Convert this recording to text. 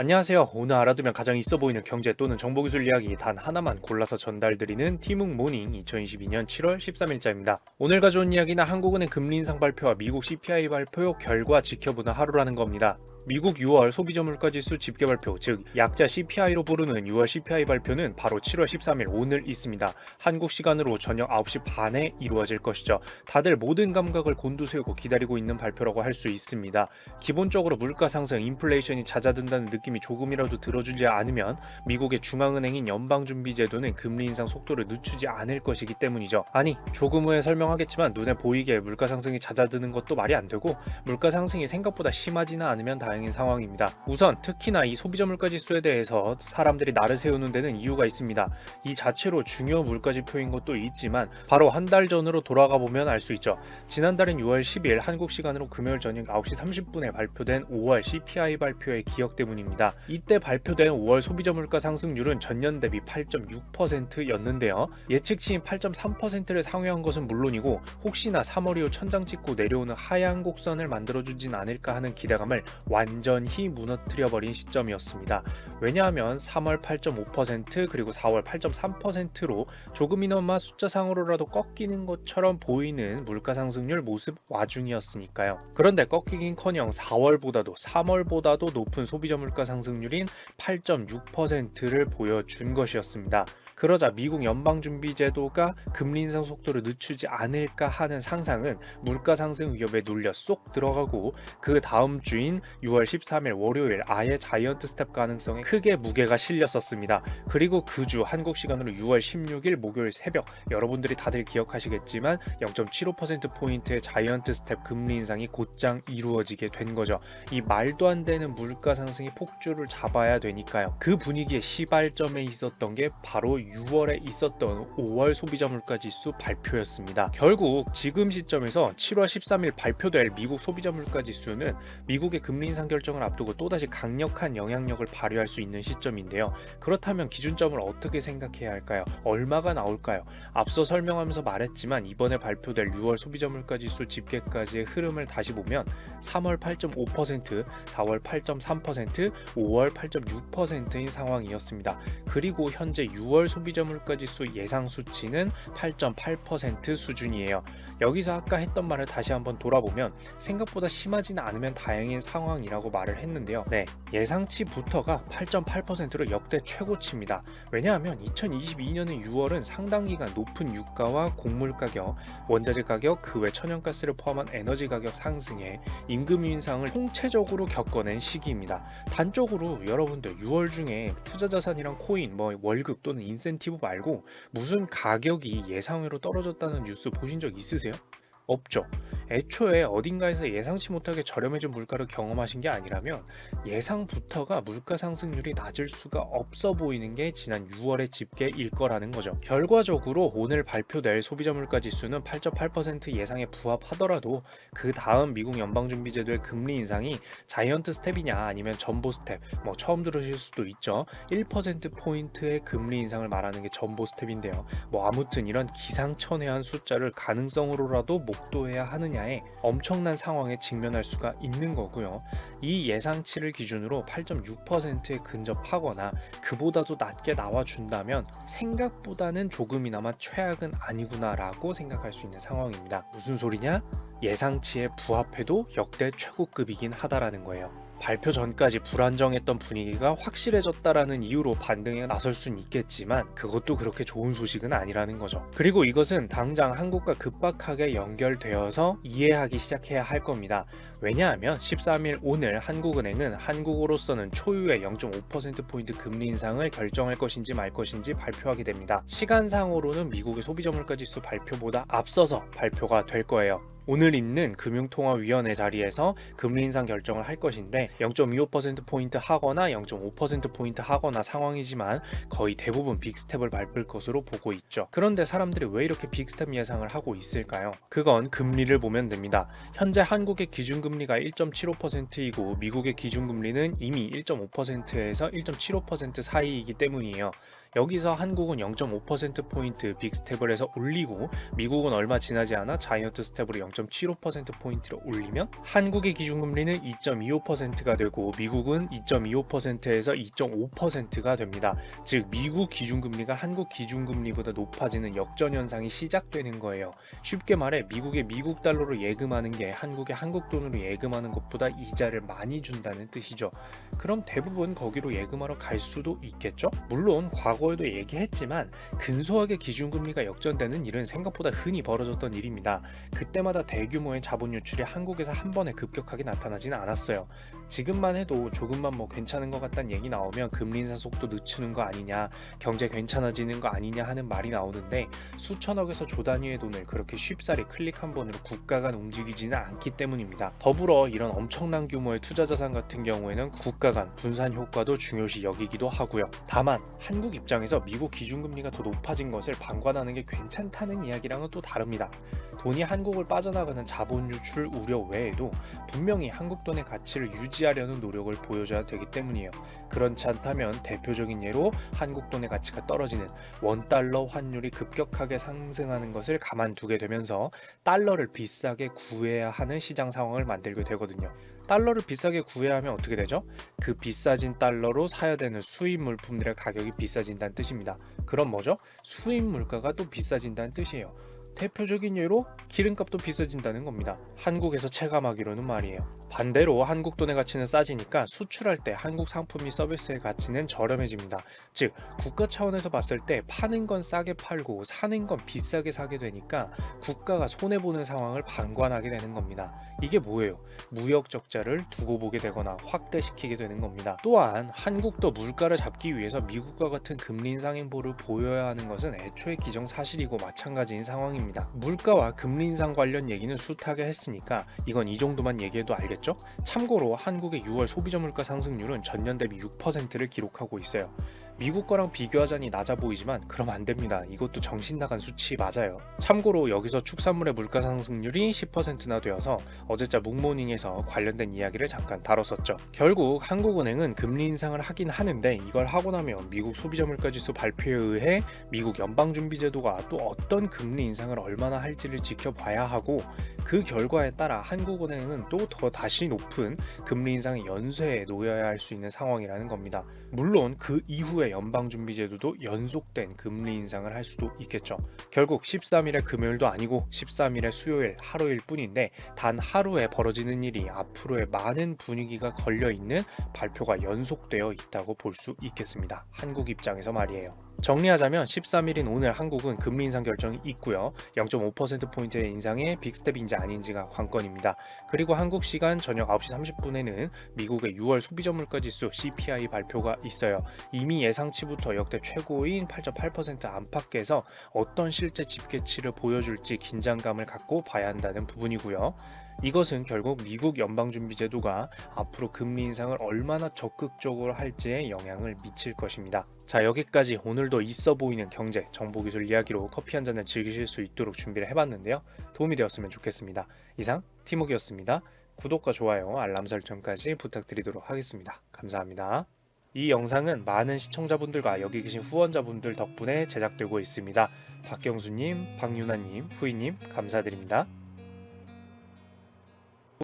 안녕하세요. 오늘 알아두면 가장 있어 보이는 경제 또는 정보기술 이야기 단 하나만 골라서 전달드리는 티묵 모닝 2022년 7월 13일자입니다. 오늘 가져온 이야기는 한국은행 금리 인상 발표와 미국 CPI 발표 결과 지켜보는 하루라는 겁니다. 미국 6월 소비자 물가지수 집계 발표, 즉 약자 CPI로 부르는 6월 CPI 발표는 바로 7월 13일 오늘 있습니다. 한국 시간으로 저녁 9시 반에 이루어질 것이죠. 다들 모든 감각을 곤두세우고 기다리고 있는 발표라고 할 수 있습니다. 기본적으로 물가 상승, 인플레이션이 잦아든다는 느낌이 조금이라도 들어주지 않으면 미국의 중앙은행인 연방준비제도는 금리 인상 속도를 늦추지 않을 것이기 때문이죠. 아니, 조금 후에 설명하겠지만 눈에 보이게 물가 상승이 잦아드는 것도 말이 안 되고 물가 상승이 생각보다 심하지는 않으면 다행인 상황입니다. 우선 특히나 이 소비자 물가지수에 대해서 사람들이 날을 세우는 데는 이유가 있습니다. 이 자체로 중요 물가지표인 것도 있지만 바로 한 달 전으로 돌아가 보면 알 수 있죠. 지난달인 6월 10일 한국 시간으로 금요일 저녁 9시 30분에 발표된 5월 CPI 발표의 기억 때문입니다. 이때 발표된 5월 소비자 물가 상승률은 전년 대비 8.6%였는데요. 예측치인 8.3%를 상회한 것은 물론이고 혹시나 3월 이후 천장 찍고 내려오는 하향 곡선을 만들어주진 않을까 하는 기대감을 완전히 무너뜨려버린 시점이었습니다. 왜냐하면 3월 8.5% 그리고 4월 8.3%로 조금이나마 숫자상으로라도 꺾이는 것처럼 보이는 물가 상승률 모습 와중이었으니까요. 그런데 꺾이긴커녕 4월보다도 3월보다도 높은 소비자 물가 상승률인 8.6%를 보여준 것이었습니다. 그러자 미국 연방준비제도가 금리 인상 속도를 늦추지 않을까 하는 상상은 물가 상승 위협에 눌려 쏙 들어가고 그 다음 주인 6월 13일 월요일 아예 자이언트 스텝 가능성에 크게 무게가 실렸었습니다. 그리고 그 주 한국 시간으로 6월 16일 목요일 새벽 여러분들이 다들 기억하시겠지만 0.75%포인트의 자이언트 스텝 금리 인상이 곧장 이루어지게 된 거죠. 이 말도 안 되는 물가 상승이 폭주를 잡아야 되니까요. 그 분위기의 시발점에 있었던 게 바로 6월에 있었던 5월 소비자 물가지수 발표였습니다. 결국 지금 시점에서 7월 13일 발표될 미국 소비자 물가지수는 미국의 금리 인상 결정을 앞두고 또다시 강력한 영향력을 발휘할 수 있는 시점인데요. 그렇다면 기준점을 어떻게 생각해야 할까요? 얼마가 나올까요? 앞서 설명하면서 말했지만 이번에 발표될 6월 소비자 물가지수 집계까지의 흐름을 다시 보면 3월 8.5%, 4월 8.3%, 5월 8.6%인 상황이었습니다. 그리고 현재 6월 소비자 물가지수 예상 수치는 8.8% 수준이에요. 여기서 아까 했던 말을 다시 한번 돌아보면 생각보다 심하지는 않으면 다행인 상황이라고 말을 했는데요. 네, 예상치부터가 8.8%로 역대 최고치입니다. 왜냐하면 2022년의 6월은 상당 기간 높은 유가와 곡물 가격, 원자재 가격, 그 외 천연가스를 포함한 에너지 가격 상승에 임금 인상을 총체적으로 겪어낸 시기입니다. 단적으로 여러분들 6월 중에 투자자산이랑 코인, 월급 또는 인센티브 말고 무슨 가격이 예상외로 떨어졌다는 뉴스 보신 적 있으세요? 없죠. 애초에 어딘가에서 예상치 못하게 저렴해진 물가를 경험하신 게 아니라면 예상부터가 물가 상승률이 낮을 수가 없어 보이는 게 지난 6월의 집계일 거라는 거죠. 결과적으로 오늘 발표될 소비자 물가 지수는 8.8% 예상에 부합하더라도 그 다음 미국 연방준비제도의 금리 인상이 자이언트 스텝이냐 아니면 전보 스텝, 처음 들으실 수도 있죠. 1%포인트의 금리 인상을 말하는 게 전보 스텝인데요. 아무튼 이런 기상천외한 숫자를 가능성으로라도 목도해야 하느냐에 엄청난 상황에 직면할 수가 있는 거고요. 이 예상치를 기준으로 8.6%에 근접하거나 그보다도 낮게 나와준다면 생각보다는 조금이나마 최악은 아니구나 라고 생각할 수 있는 상황입니다. 무슨 소리냐? 예상치에 부합해도 역대 최고급이긴 하다라는 거예요. 발표 전까지 불안정했던 분위기가 확실해졌다라는 이유로 반등에 나설 수는 있겠지만 그것도 그렇게 좋은 소식은 아니라는 거죠. 그리고 이것은 당장 한국과 급박하게 연결되어서 이해하기 시작해야 할 겁니다. 왜냐하면 13일 오늘 한국은행은 한국으로서는 초유의 0.5%포인트 금리 인상을 결정할 것인지 말 것인지 발표하게 됩니다. 시간상으로는 미국의 소비자 물가지수 발표보다 앞서서 발표가 될 거예요. 오늘 있는 금융통화위원회 자리에서 금리 인상 결정을 할 것인데 0.25%포인트 하거나 0.5%포인트 하거나 상황이지만 거의 대부분 빅스텝을 밟을 것으로 보고 있죠. 그런데 사람들이 왜 이렇게 빅스텝 예상을 하고 있을까요? 그건 금리를 보면 됩니다. 현재 한국의 기준금리가 1.75%이고 미국의 기준금리는 이미 1.5%에서 1.75% 사이이기 때문이에요. 여기서 한국은 0.5%포인트 빅스텝을 해서 올리고 미국은 얼마 지나지 않아 자이언트 스텝으로 0.75%포인트를 올리면 한국의 기준금리는 2.25%가 되고 미국은 2.25%에서 2.5%가 됩니다. 즉 미국 기준금리가 한국 기준금리보다 높아지는 역전현상이 시작되는 거예요. 쉽게 말해 미국의 미국 달러로 예금하는 게 한국의 한국 돈으로 예금하는 것보다 이자를 많이 준다는 뜻이죠. 그럼 대부분 거기로 예금하러 갈 수도 있겠죠? 물론 과거에도 얘기했지만 근소하게 기준금리가 역전되는 일은 생각보다 흔히 벌어졌던 일입니다. 그때마다 대규모의 자본 유출이 한국에서 한 번에 급격하게 나타나지는 않았어요. 지금만 해도 조금만 괜찮은 것 같다는 얘기 나오면 금리 인상 속도 늦추는 거 아니냐, 경제 괜찮아지는 거 아니냐 하는 말이 나오는데 수천억에서 조 단위의 돈을 그렇게 쉽사리 클릭 한 번으로 국가가 움직이지는 않기 때문입니다. 더불어 이런 엄청난 규모의 투자 자산 같은 경우에는 국가 간 분산 효과도 중요시 여기기도 하고요. 다만 한국 입장에서 미국 기준금리가 더 높아진 것을 방관하는 게 괜찮다는 이야기랑은 또 다릅니다. 돈이 한국을 빠져나가는 자본 유출 우려 외에도 분명히 한국 돈의 가치를 유지하려는 노력을 보여줘야 되기 때문이에요. 그렇지 않다면 대표적인 예로 한국 돈의 가치가 떨어지는 원달러 환율이 급격하게 상승하는 것을 가만두게 되면서 달러를 비싸게 구해야 하는 시장 상황을 만들게 되거든요. 달러를 비싸게 구해야 하면 어떻게 되죠? 그 비싸진 달러로 사야 되는 수입 물품들의 가격이 비싸진다는 뜻입니다. 그럼 뭐죠? 수입 물가가 또 비싸진다는 뜻이에요. 대표적인 예로 기름값도 비싸진다는 겁니다. 한국에서 체감하기로는 말이에요. 반대로 한국 돈의 가치는 싸지니까 수출할 때 한국 상품 및 서비스의 가치는 저렴해집니다. 즉 국가 차원에서 봤을 때 파는 건 싸게 팔고 사는 건 비싸게 사게 되니까 국가가 손해보는 상황을 방관하게 되는 겁니다. 이게 뭐예요? 무역 적자를 두고 보게 되거나 확대시키게 되는 겁니다. 또한 한국도 물가를 잡기 위해서 미국과 같은 금리 인상 행보를 보여야 하는 것은 애초에 기정사실이고 마찬가지인 상황입니다. 물가와 금리 인상 관련 얘기는 숱하게 했으니까 이건 이 정도만 얘기해도 알겠죠? 참고로 한국의 6월 소비자 물가 상승률은 전년 대비 6%를 기록하고 있어요. 미국 거랑 비교하자니 낮아 보이지만 그럼 안 됩니다. 이것도 정신 나간 수치 맞아요. 참고로 여기서 축산물의 물가 상승률이 10%나 되어서 어제자 묵모닝에서 관련된 이야기를 잠깐 다뤘었죠. 결국 한국은행은 금리 인상을 하긴 하는데 이걸 하고 나면 미국 소비자 물가 지수 발표에 의해 미국 연방준비제도가 또 어떤 금리 인상을 얼마나 할지를 지켜봐야 하고 그 결과에 따라 한국은행은 또 더 다시 높은 금리 인상의 연쇄에 놓여야 할 수 있는 상황이라는 겁니다. 물론 그 이후에 연방준비제도도 연속된 금리 인상을 할 수도 있겠죠. 결국 13일의 금요일도 아니고 13일의 수요일 하루일 뿐인데 단 하루에 벌어지는 일이 앞으로의 많은 분위기가 걸려있는 발표가 연속되어 있다고 볼 수 있겠습니다. 한국 입장에서 말이에요. 정리하자면 13일인 오늘 한국은 금리 인상 결정이 있고요. 0.5%포인트의 인상에 빅스텝인지 아닌지가 관건입니다. 그리고 한국 시간 저녁 9시 30분에는 미국의 6월 소비자 물가지수 CPI 발표가 있어요. 이미 예상치부터 역대 최고인 8.8% 안팎에서 어떤 실제 집계치를 보여줄지 긴장감을 갖고 봐야 한다는 부분이고요. 이것은 결국 미국 연방준비제도가 앞으로 금리 인상을 얼마나 적극적으로 할지에 영향을 미칠 것입니다. 자, 여기까지 오늘도 있어 보이는 경제, 정보기술 이야기로 커피 한 잔을 즐기실 수 있도록 준비를 해봤는데요. 도움이 되었으면 좋겠습니다. 이상 티모기였습니다. 구독과 좋아요, 알람 설정까지 부탁드리도록 하겠습니다. 감사합니다. 이 영상은 많은 시청자분들과 여기 계신 후원자분들 덕분에 제작되고 있습니다. 박경수님, 박유나님, 후이님 감사드립니다.